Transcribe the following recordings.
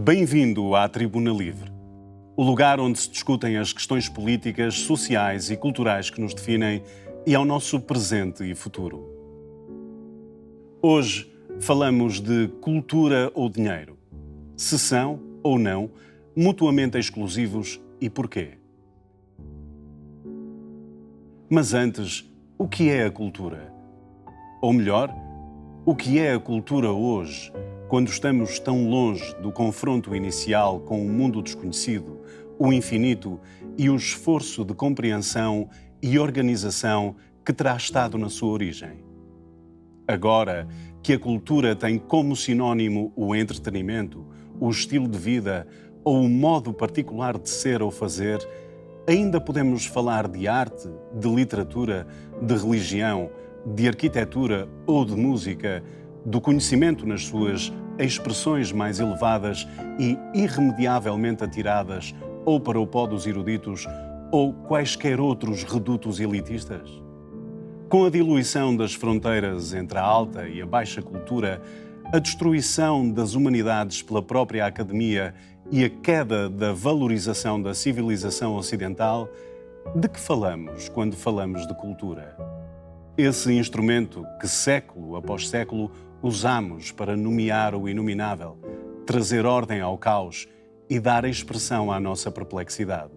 Bem-vindo à Tribuna Livre, o lugar onde se discutem as questões políticas, sociais e culturais que nos definem e ao nosso presente e futuro. Hoje falamos de cultura ou dinheiro, se são ou não mutuamente exclusivos e porquê. Mas antes, o que é a cultura? Ou melhor, o que é a cultura hoje, quando estamos tão longe do confronto inicial com o mundo desconhecido, o infinito e o esforço de compreensão e organização que terá estado na sua origem? Agora que a cultura tem como sinónimo o entretenimento, o estilo de vida ou o modo particular de ser ou fazer, ainda podemos falar de arte, de literatura, de religião, de arquitetura ou de música, do conhecimento nas suas expressões mais elevadas e irremediavelmente atiradas ou para o pó dos eruditos ou quaisquer outros redutos elitistas? Com a diluição das fronteiras entre a alta e a baixa cultura, a destruição das humanidades pela própria academia e a queda da valorização da civilização ocidental, de que falamos quando falamos de cultura? Esse instrumento que século após século usamos para nomear o inominável, trazer ordem ao caos e dar expressão à nossa perplexidade.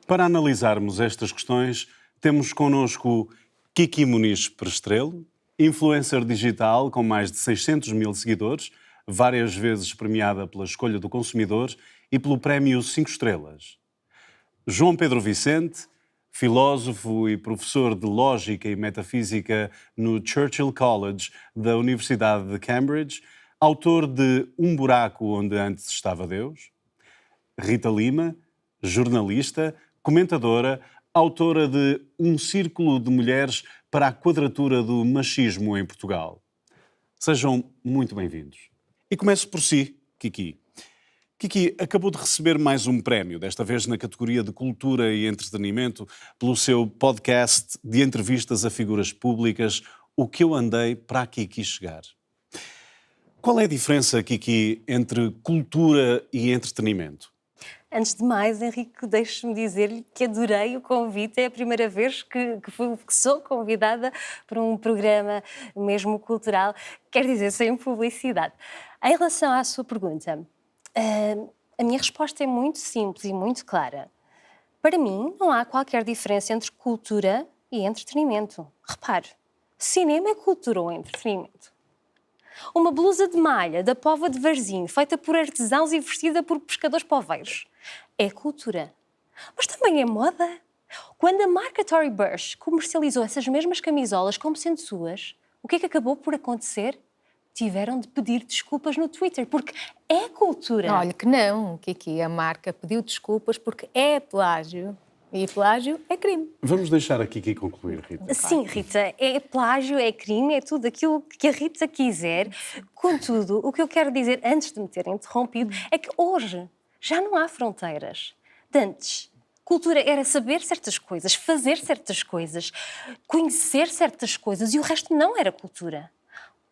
Para analisarmos estas questões, temos connosco Kiki Muniz Prestrelo, influencer digital com mais de 600 mil seguidores, várias vezes premiada pela Escolha do Consumidor e pelo Prémio 5 Estrelas. João Pedro Vicente, filósofo e professor de Lógica e Metafísica no Churchill College da Universidade de Cambridge, autor de Um Buraco Onde Antes Estava Deus. Rita Lima, jornalista, comentadora, autora de Um Círculo de Mulheres para a Quadratura do Machismo em Portugal. Sejam muito bem-vindos. E começo por si, Kiki. Kiki acabou de receber mais um prémio, desta vez na categoria de Cultura e Entretenimento, pelo seu podcast de entrevistas a figuras públicas, O que eu andei para a Kiki chegar. Qual é a diferença, Kiki, entre cultura e entretenimento? Antes de mais, Henrique, deixe-me dizer-lhe que adorei o convite. É a primeira vez que sou convidada para um programa mesmo cultural, quer dizer, sem publicidade. Em relação à sua pergunta, a minha resposta é muito simples e muito clara. Para mim, não há qualquer diferença entre cultura e entretenimento. Repare, cinema é cultura ou entretenimento? Uma blusa de malha da Póvoa de Varzim, feita por artesãos e vestida por pescadores poveiros, é cultura. Mas também é moda. Quando a marca Tory Burch comercializou essas mesmas camisolas como sendo suas, o que é que acabou por acontecer? Tiveram de pedir desculpas no Twitter, porque é cultura. Olha que não, Kiki, a marca pediu desculpas porque é plágio. E plágio é crime. Vamos deixar a Kiki concluir, Rita. Sim, Rita, é plágio, é crime, é tudo aquilo que a Rita quiser. Contudo, o que eu quero dizer, antes de me ter interrompido, é que hoje já não há fronteiras. De antes, cultura era saber certas coisas, fazer certas coisas, conhecer certas coisas e o resto não era cultura.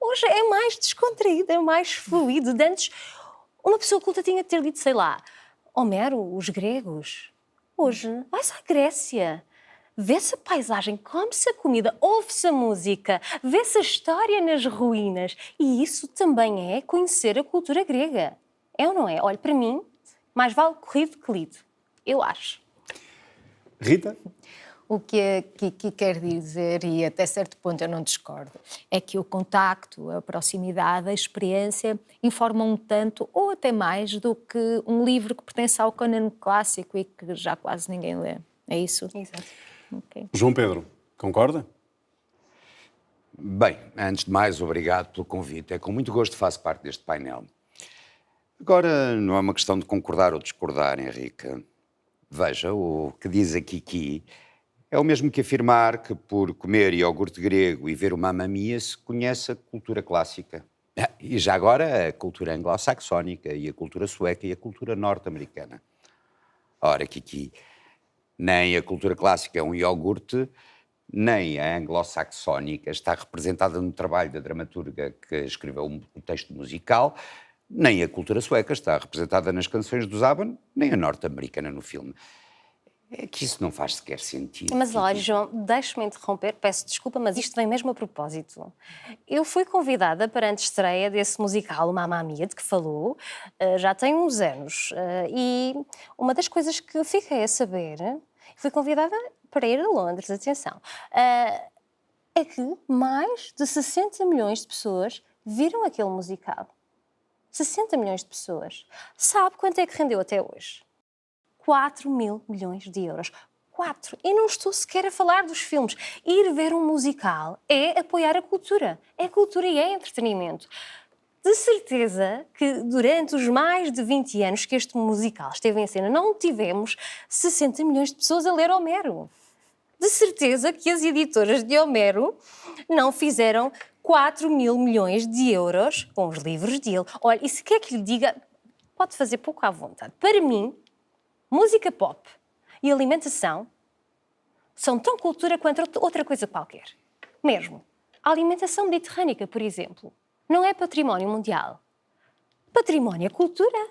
Hoje é mais descontraído, é mais fluido. De antes, uma pessoa culta tinha de ter lido, sei lá, Homero, os gregos. Hoje, vai-se à Grécia, vê-se a paisagem, come-se a comida, ouve-se a música, vê-se a história nas ruínas. E isso também é conhecer a cultura grega. É ou não é? Olha, para mim, mais vale corrido que lido. Eu acho. Rita? O que a Kiki quer dizer, e até certo ponto eu não discordo, é que o contacto, a proximidade, a experiência informam um tanto ou até mais do que um livro que pertence ao cânone clássico e que já quase ninguém lê. É isso? Exato. Okay. João Pedro, concorda? Bem, antes de mais, obrigado pelo convite. É com muito gosto que faço parte deste painel. Agora, não é uma questão de concordar ou discordar, Henrique. Veja, o que diz a Kiki é o mesmo que afirmar que por comer iogurte grego e ver o Mamma Mia se conhece a cultura clássica. E já agora a cultura anglo-saxónica e a cultura sueca e a cultura norte-americana. Ora, Kiki, Nem a cultura clássica é um iogurte, nem a anglo-saxónica está representada no trabalho da dramaturga que escreveu o texto musical, nem a cultura sueca está representada nas canções do Zaban, nem a norte-americana no filme. É que isso não faz sequer sentido. Mas olha, João, deixe-me interromper, peço desculpa, mas isto vem mesmo a propósito. Eu fui convidada para a antestreia desse musical, o Mamma Mia, de que falou, já tem uns anos. E uma das coisas que fiquei a saber, fui convidada para ir a Londres, atenção, é que mais de 60 milhões de pessoas viram aquele musical. 60 milhões de pessoas. Sabe quanto é que rendeu até hoje? 4 mil milhões de euros. 4. E não estou sequer a falar dos filmes. Ir ver um musical é apoiar a cultura. É cultura e é entretenimento. De certeza que durante os mais de 20 anos que este musical esteve em cena, não tivemos 60 milhões de pessoas a ler Homero. De certeza que as editoras de Homero não fizeram 4 mil milhões de euros com os livros dele. Olha, e se quer que lhe diga, pode fazer pouco à vontade. Para mim, música pop e alimentação são tão cultura quanto outra coisa qualquer. Mesmo. A alimentação mediterrânica, por exemplo, não é património mundial. Património é cultura.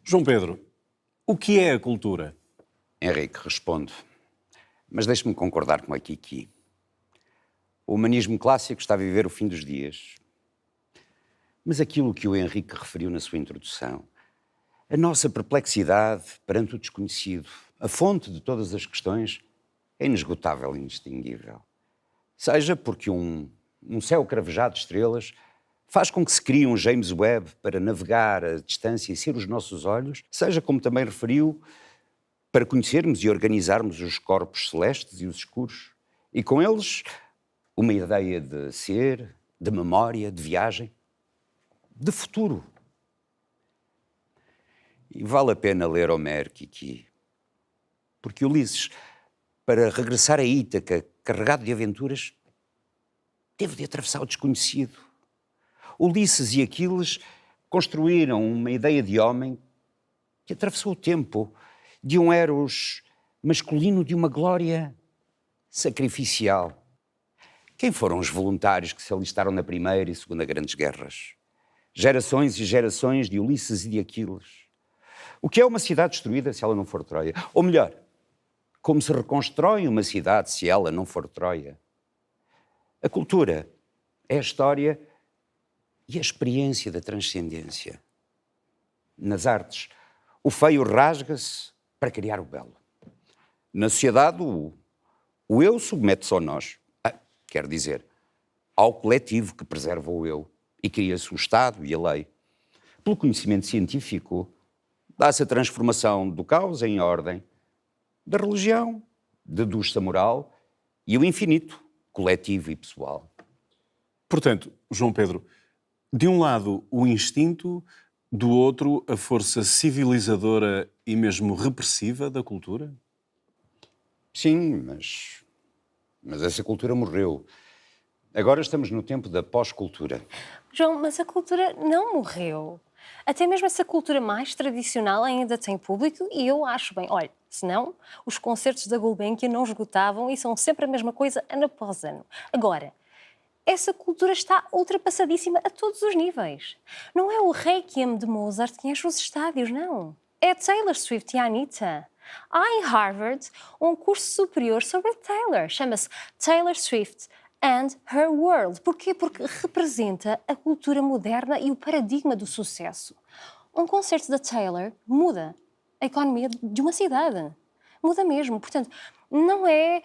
João Pedro, o que é a cultura? Henrique, respondo. Mas deixe-me concordar com a Kiki. O humanismo clássico está a viver o fim dos dias. Mas aquilo que o Henrique referiu na sua introdução, a nossa perplexidade perante o desconhecido, a fonte de todas as questões, é inesgotável e indistinguível. Seja porque um céu cravejado de estrelas faz com que se crie um James Webb para navegar a distância e ser os nossos olhos, seja, como também referiu, para conhecermos e organizarmos os corpos celestes e os escuros, e com eles uma ideia de ser, de memória, de viagem, de futuro. E vale a pena ler Homero, Kiki, porque Ulisses, para regressar a Ítaca, carregado de aventuras, teve de atravessar o desconhecido. Ulisses e Aquiles construíram uma ideia de homem que atravessou o tempo, de um Eros masculino, de uma glória sacrificial. Quem foram os voluntários que se alistaram na Primeira e Segunda Grandes Guerras? Gerações e gerações de Ulisses e de Aquiles. O que é uma cidade destruída se ela não for Troia? Ou melhor, como se reconstrói uma cidade se ela não for Troia? A cultura é a história e a experiência da transcendência. Nas artes, o feio rasga-se para criar o belo. Na sociedade, o eu submete-se ao nós. Quer dizer, ao coletivo que preserva o eu e cria-se o Estado e a lei. Pelo conhecimento científico, dá-se a transformação do caos em ordem, da religião, deduz-se a moral e o infinito, coletivo e pessoal. Portanto, João Pedro, de um lado o instinto, do outro a força civilizadora e mesmo repressiva da cultura? Sim, mas essa cultura morreu. Agora estamos no tempo da pós-cultura. João, mas a cultura não morreu. Até mesmo essa cultura mais tradicional ainda tem público e eu acho bem. Olha, senão os concertos da Gulbenkian não esgotavam e são sempre a mesma coisa ano após ano. Agora, essa cultura está ultrapassadíssima a todos os níveis. Não é o Requiem de Mozart que enche os estádios, não. É Taylor Swift e a Anitta. Há em Harvard um curso superior sobre Taylor. Chama-se Taylor Swift and Her World. Porquê? Porque representa a cultura moderna e o paradigma do sucesso. Um concerto da Taylor muda a economia de uma cidade. Muda mesmo. Portanto, não é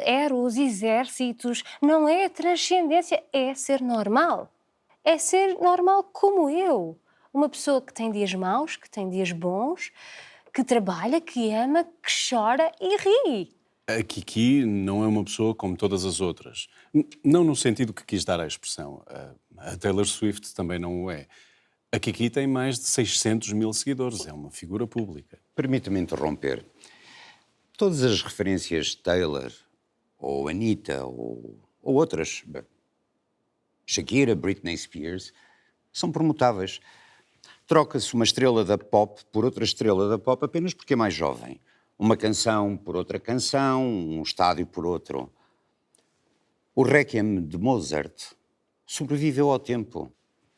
eros, exércitos, não é transcendência, é ser normal. É ser normal como eu. Uma pessoa que tem dias maus, que tem dias bons, que trabalha, que ama, que chora e ri. A Kiki não é uma pessoa como todas as outras. Não no sentido que quis dar à expressão. A Taylor Swift também não o é. A Kiki tem mais de 600 mil seguidores. É uma figura pública. Permita-me interromper. Todas as referências Taylor, ou Anitta, ou outras, Shakira, Britney Spears, são permutáveis. Troca-se uma estrela da pop por outra estrela da pop apenas porque é mais jovem. Uma canção por outra canção, um estádio por outro. O Requiem de Mozart sobreviveu ao tempo,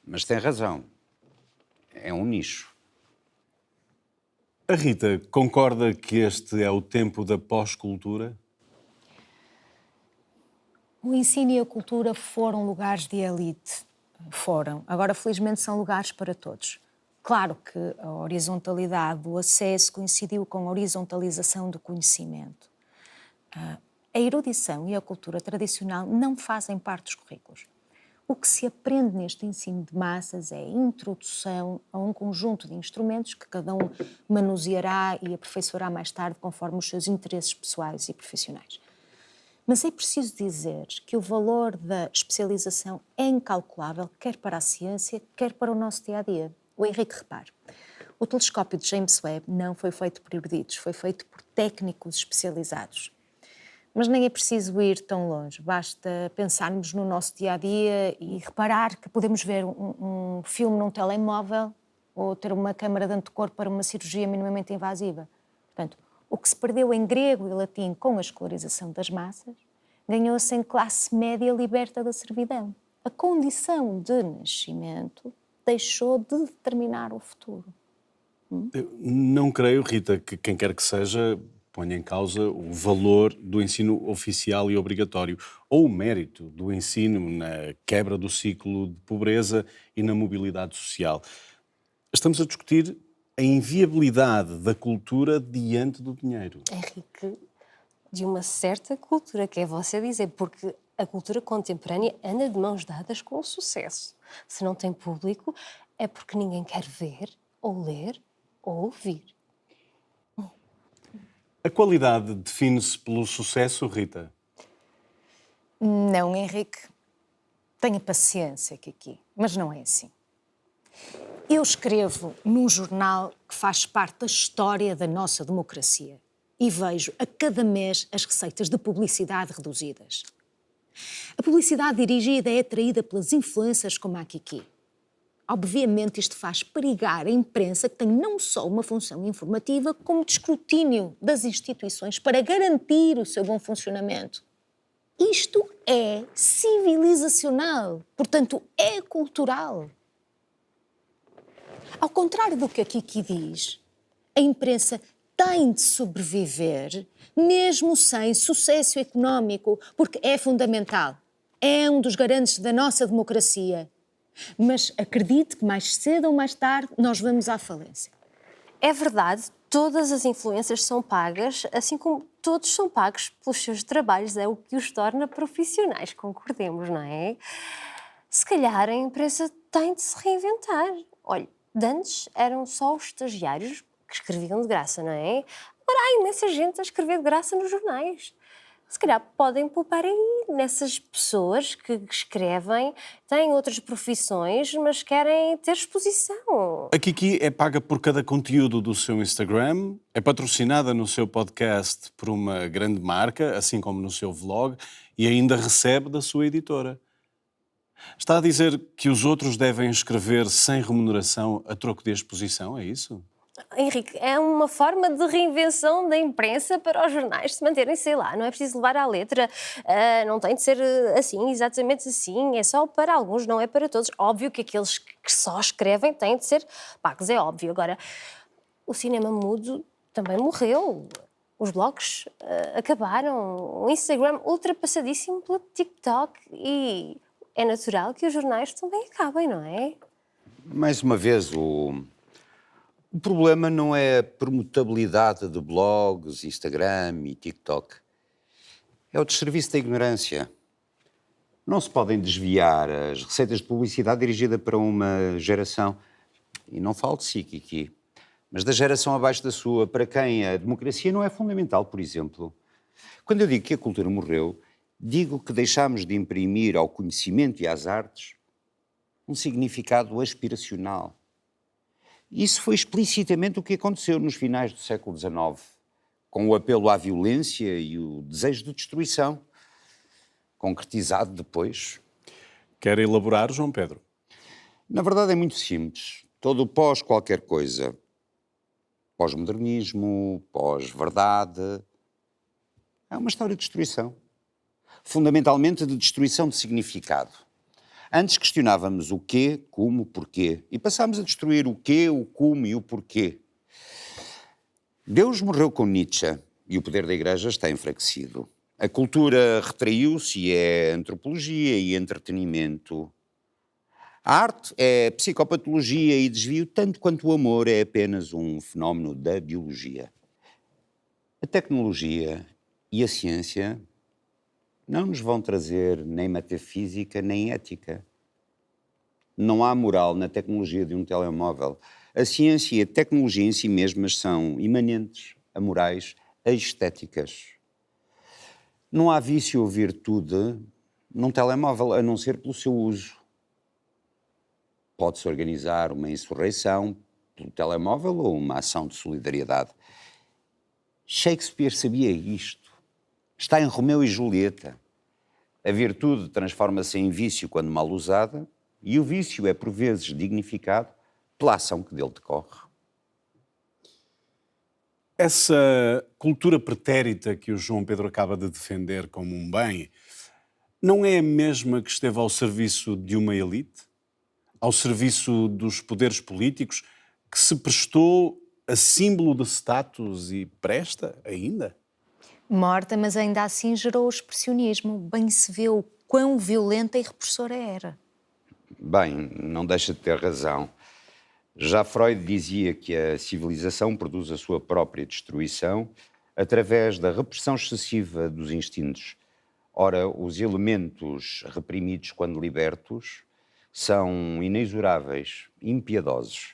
mas tem razão. É um nicho. A Rita concorda que este é o tempo da pós-cultura? O ensino e a cultura foram lugares de elite. Foram. Agora, felizmente, são lugares para todos. Claro que a horizontalidade do acesso coincidiu com a horizontalização do conhecimento. A erudição e a cultura tradicional não fazem parte dos currículos. O que se aprende neste ensino de massas é a introdução a um conjunto de instrumentos que cada um manuseará e aperfeiçoará mais tarde conforme os seus interesses pessoais e profissionais. Mas é preciso dizer que o valor da especialização é incalculável, quer para a ciência, quer para o nosso dia-a-dia. O Henrique, repare, o telescópio de James Webb não foi feito por eruditos, foi feito por técnicos especializados. Mas nem é preciso ir tão longe, basta pensarmos no nosso dia-a-dia e reparar que podemos ver um filme num telemóvel ou ter uma câmara de antecor para uma cirurgia minimamente invasiva. Portanto, o que se perdeu em grego e latim com a escolarização das massas, ganhou-se em classe média liberta da servidão. A condição de nascimento deixou de determinar o futuro. Eu não creio, Rita, que quem quer que seja ponha em causa o valor do ensino oficial e obrigatório ou o mérito do ensino na quebra do ciclo de pobreza e na mobilidade social. Estamos a discutir a inviabilidade da cultura diante do dinheiro. Henrique, de uma certa cultura, que é você dizer, porque a cultura contemporânea anda de mãos dadas com o sucesso. Se não tem público, é porque ninguém quer ver, ou ler, ou ouvir. A qualidade define-se pelo sucesso, Rita? Não, Henrique. Tenha paciência, Kiki, mas não é assim. Eu escrevo num jornal que faz parte da história da nossa democracia e vejo a cada mês as receitas de publicidade reduzidas. A publicidade dirigida é atraída pelas influências como a Kiki. Obviamente, isto faz perigar a imprensa, que tem não só uma função informativa, como de escrutínio das instituições para garantir o seu bom funcionamento. Isto é civilizacional, portanto, é cultural. Ao contrário do que a Kiki diz, a imprensa tem de sobreviver, mesmo sem sucesso económico, porque é fundamental. É um dos garantes da nossa democracia. Mas acredite que mais cedo ou mais tarde nós vamos à falência. É verdade, todas as influências são pagas, assim como todos são pagos pelos seus trabalhos, é o que os torna profissionais, concordemos, não é? Se calhar a imprensa tem de se reinventar. Olha, de antes eram só os estagiários que escreviam de graça, não é? Agora há imensa gente a escrever de graça nos jornais. Se calhar podem poupar aí nessas pessoas que escrevem, têm outras profissões, mas querem ter exposição. A Kiki é paga por cada conteúdo do seu Instagram, é patrocinada no seu podcast por uma grande marca, assim como no seu vlog, e ainda recebe da sua editora. Está a dizer que os outros devem escrever sem remuneração a troco de exposição, é isso? Henrique, é uma forma de reinvenção da imprensa para os jornais se manterem, sei lá, não é preciso levar à letra, não tem de ser assim, exatamente assim, é só para alguns, não é para todos. Óbvio que aqueles que só escrevem têm de ser pagos, é óbvio. Agora, o cinema mudo também morreu, os blogs acabaram, o Instagram ultrapassadíssimo pelo TikTok e é natural que os jornais também acabem, não é? Mais uma vez, o problema não é a permutabilidade de blogs, Instagram e TikTok. É o desserviço da ignorância. Não se podem desviar as receitas de publicidade dirigida para uma geração, e não falo de si, Kiki, mas da geração abaixo da sua, para quem a democracia não é fundamental, por exemplo. Quando eu digo que a cultura morreu, digo que deixámos de imprimir ao conhecimento e às artes um significado aspiracional. Isso foi explicitamente o que aconteceu nos finais do século XIX, com o apelo à violência e o desejo de destruição, concretizado depois. Quer elaborar, João Pedro? Na verdade é muito simples. Todo o pós qualquer coisa Pós-modernismo, pós-verdade. É uma história de destruição. Fundamentalmente de destruição de significado. Antes questionávamos o quê, como, porquê. E passámos a destruir o quê, o como e o porquê. Deus morreu com Nietzsche e o poder da Igreja está enfraquecido. A cultura retraiu-se e é antropologia e entretenimento. A arte é psicopatologia e desvio, tanto quanto o amor é apenas um fenómeno da biologia. A tecnologia e a ciência não nos vão trazer nem metafísica nem ética. Não há moral na tecnologia de um telemóvel. A ciência e a tecnologia em si mesmas são imanentes, amorais, estéticas. Não há vício ou virtude num telemóvel, a não ser pelo seu uso. Pode-se organizar uma insurreição pelo telemóvel ou uma ação de solidariedade. Shakespeare sabia isto. Está em Romeu e Julieta. A virtude transforma-se em vício quando mal usada e o vício é por vezes dignificado pela ação que dele decorre. Essa cultura pretérita que o João Pedro acaba de defender como um bem, não é a mesma que esteve ao serviço de uma elite? Ao serviço dos poderes políticos, que se prestou a símbolo de status e presta ainda? Morta, mas ainda assim gerou o expressionismo. Bem se vê o quão violenta e repressora era. Bem, não deixa de ter razão. Já Freud dizia que a civilização produz a sua própria destruição através da repressão excessiva dos instintos. Ora, os elementos reprimidos, quando libertos, são inexoráveis, impiedosos.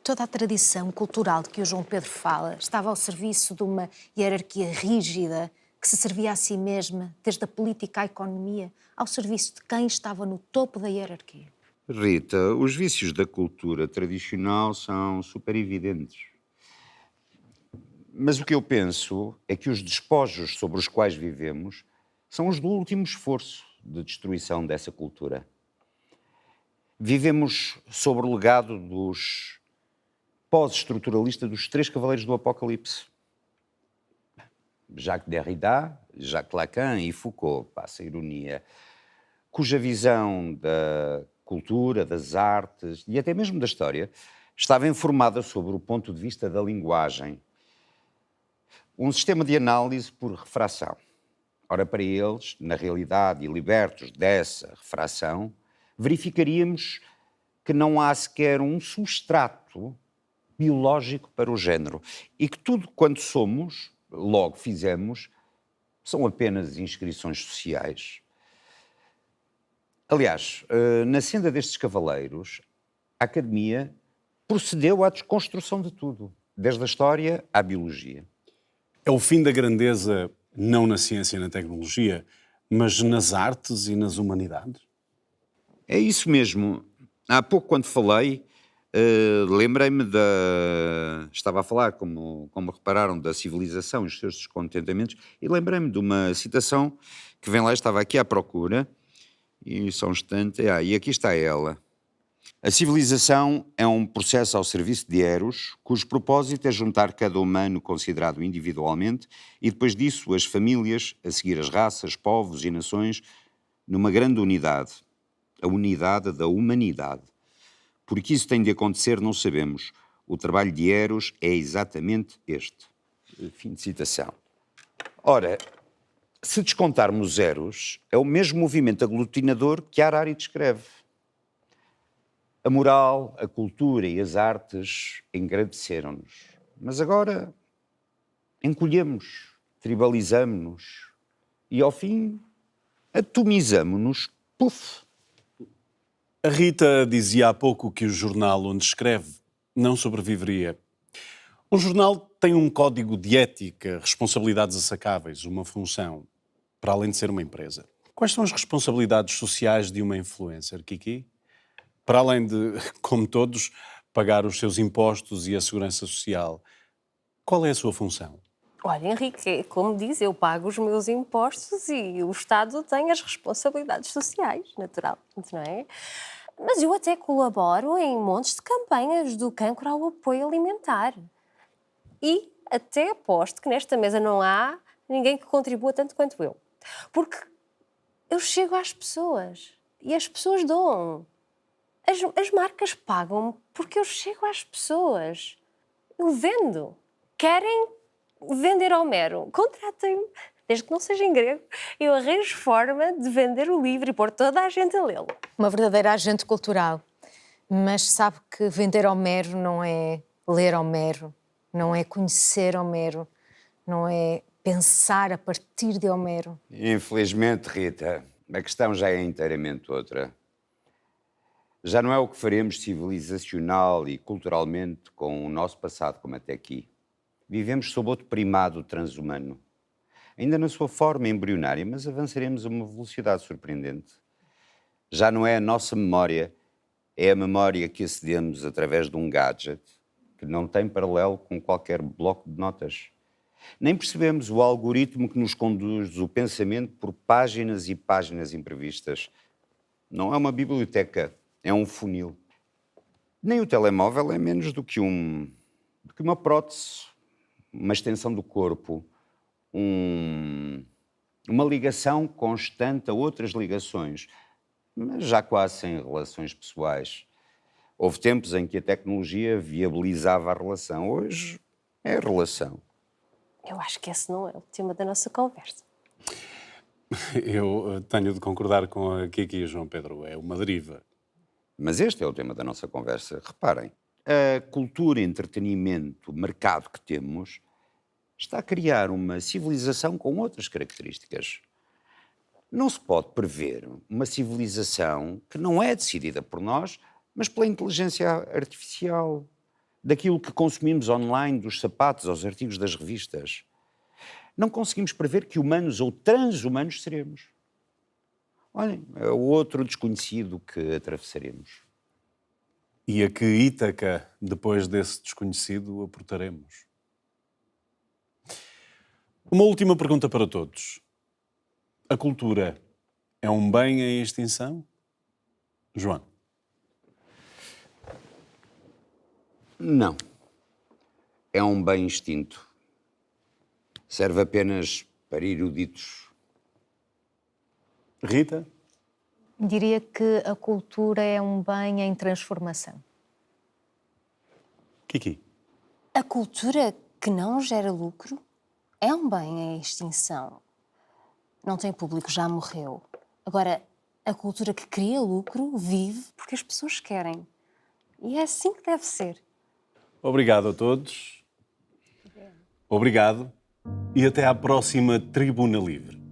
Toda a tradição cultural de que o João Pedro fala estava ao serviço de uma hierarquia rígida que se servia a si mesma, desde a política à economia, ao serviço de quem estava no topo da hierarquia. Rita, os vícios da cultura tradicional são super evidentes. Mas o que eu penso é que os despojos sobre os quais vivemos são os do último esforço de destruição dessa cultura. Vivemos sobre o legado dos pós-estruturalistas dos três cavaleiros do Apocalipse. Jacques Derrida, Jacques Lacan e Foucault, passa a ironia, cuja visão da cultura, das artes e até mesmo da história estava informada sobre o ponto de vista da linguagem. Um sistema de análise por refração. Ora, para eles, na realidade e libertos dessa refração, verificaríamos que não há sequer um substrato biológico para o género e que tudo quanto somos, logo fizemos, são apenas inscrições sociais. Aliás, na senda destes cavaleiros, a Academia procedeu à desconstrução de tudo, desde a história à biologia. É o fim da grandeza, não na ciência e na tecnologia, mas nas artes e nas humanidades? É isso mesmo. Há pouco, quando falei, lembrei-me da... Estava a falar, como repararam, da civilização e os seus descontentamentos, e lembrei-me de uma citação que vem lá, estava aqui à procura, e só um instante... e aqui está ela. A civilização é um processo ao serviço de Eros, cujo propósito é juntar cada humano considerado individualmente e depois disso as famílias, a seguir as raças, povos e nações, numa grande unidade, a unidade da humanidade. Porque isso tem de acontecer, não sabemos. O trabalho de Eros é exatamente este. Fim de citação. Ora, se descontarmos Eros, é o mesmo movimento aglutinador que Harari descreve. A moral, a cultura e as artes engrandeceram-nos. Mas agora encolhemos, tribalizamos-nos e, ao fim, atomizamo-nos. Puf! A Rita dizia há pouco que o jornal onde escreve não sobreviveria. Um jornal tem um código de ética, responsabilidades assacáveis, uma função, para além de ser uma empresa. Quais são as responsabilidades sociais de uma influencer, Kiki? Para além de, como todos, pagar os seus impostos e a segurança social, qual é a sua função? Olha, Henrique, como diz, eu pago os meus impostos e o Estado tem as responsabilidades sociais, naturalmente, não é? Mas eu até colaboro em montes de campanhas do cancro ao apoio alimentar. E até aposto que nesta mesa não há ninguém que contribua tanto quanto eu. Porque eu chego às pessoas e as pessoas doam. As marcas pagam porque eu chego às pessoas. Eu vendo. Querem vender Homero? Contratem-me. Desde que não seja em grego, eu arranjo forma de vender o livro e pôr toda a gente a lê-lo. Uma verdadeira agente cultural. Mas sabe que vender Homero não é ler Homero, não é conhecer Homero, não é pensar a partir de Homero. Infelizmente, Rita, a questão já é inteiramente outra. Já não é o que faremos civilizacional e culturalmente com o nosso passado como até aqui. Vivemos sob outro primado transhumano. Ainda na sua forma embrionária, mas avançaremos a uma velocidade surpreendente. Já não é a nossa memória, é a memória que acedemos através de um gadget que não tem paralelo com qualquer bloco de notas. Nem percebemos o algoritmo que nos conduz o pensamento por páginas e páginas imprevistas. Não é uma biblioteca, é um funil. Nem o telemóvel é menos do que uma prótese, uma extensão do corpo, uma ligação constante a outras ligações, mas já quase sem relações pessoais. Houve tempos em que a tecnologia viabilizava a relação. Hoje é a relação. Eu acho que esse não é o tema da nossa conversa. Eu tenho de concordar com a Kiki e o João Pedro. É uma deriva. Mas este é o tema da nossa conversa. Reparem, a cultura, entretenimento, mercado que temos está a criar uma civilização com outras características. Não se pode prever uma civilização que não é decidida por nós, mas pela inteligência artificial, daquilo que consumimos online, dos sapatos aos artigos das revistas. Não conseguimos prever que humanos ou transhumanos seremos. Olhem, é o outro desconhecido que atravessaremos. E a que Ítaca, depois desse desconhecido, aportaremos? Uma última pergunta para todos. A cultura é um bem em extinção? João? Não. É um bem extinto. Serve apenas para eruditos. Rita? Diria que a cultura é um bem em transformação. Kiki? A cultura que não gera lucro é um bem em extinção. Não tem público, já morreu. Agora, a cultura que cria lucro vive porque as pessoas querem. E é assim que deve ser. Obrigado a todos. Obrigado. E até à próxima Tribuna Livre.